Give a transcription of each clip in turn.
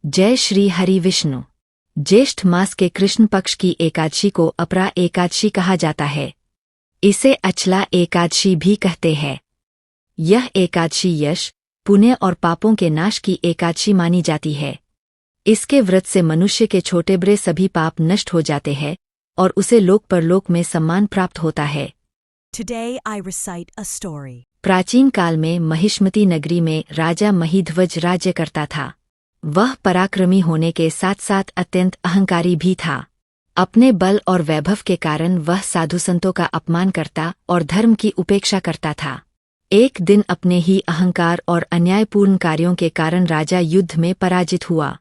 जय श्री हरि विष्णु। ज्येष्ठ मास के कृष्ण पक्ष की एकादशी को अपरा एकादशी कहा जाता है। इसे अचला एकादशी भी कहते हैं। यह एकादशी यश, पुण्य और पापों के नाश की एकादशी मानी जाती है। इसके व्रत से मनुष्य के छोटे बड़े सभी पाप नष्ट हो जाते हैं और उसे लोक परलोक में सम्मान प्राप्त होता है। Today I recite a story. प्राचीन काल में महिष्मती नगरी में राजा महिध्वज राज्य करता था। वह पराक्रमी होने के साथ साथ अत्यंत अहंकारी भी था। अपने बल और वैभव के कारण वह साधु संतों का अपमान करता और धर्म की उपेक्षा करता था। एक दिन अपने ही अहंकार और अन्यायपूर्ण कार्यों के कारण राजा युद्ध में पराजित हुआ।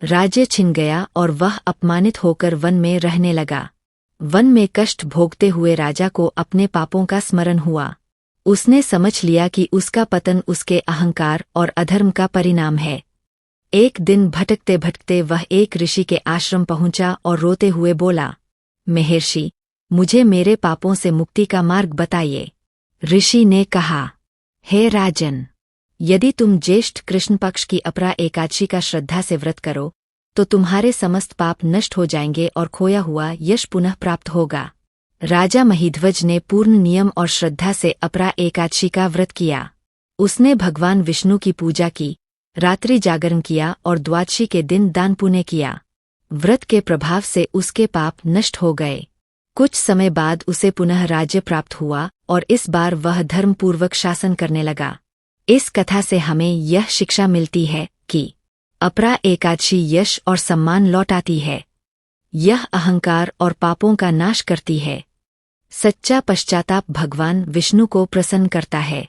राज्य छिन गया और वह अपमानित होकर वन में रहने लगा। वन में कष्ट भोगते हुए राजा को अपने पापों का स्मरण हुआ। उसने समझ लिया कि उसका पतन उसके अहंकार और अधर्म का परिणाम है। एक दिन भटकते भटकते वह एक ऋषि के आश्रम पहुंचा और रोते हुए बोला, महर्षि, मुझे मेरे पापों से मुक्ति का मार्ग बताइए। ऋषि ने कहा, हे राजन, यदि तुम ज्येष्ठ कृष्ण पक्ष की अपरा एकादशी का श्रद्धा से व्रत करो तो तुम्हारे समस्त पाप नष्ट हो जाएंगे और खोया हुआ यश पुनः प्राप्त होगा। राजा महिध्वज ने पूर्ण नियम और श्रद्धा से अपरा एकादशी का व्रत किया। उसने भगवान विष्णु की पूजा की, रात्रि जागरण किया और द्वादशी के दिन दान पुण्य किया। व्रत के प्रभाव से उसके पाप नष्ट हो गए। कुछ समय बाद उसे पुनः राज्य प्राप्त हुआ और इस बार वह धर्मपूर्वक शासन करने लगा। इस कथा से हमें यह शिक्षा मिलती है कि अपरा एकादशी यश और सम्मान लौटाती है। यह अहंकार और पापों का नाश करती है। सच्चा पश्चाताप भगवान विष्णु को प्रसन्न करता है।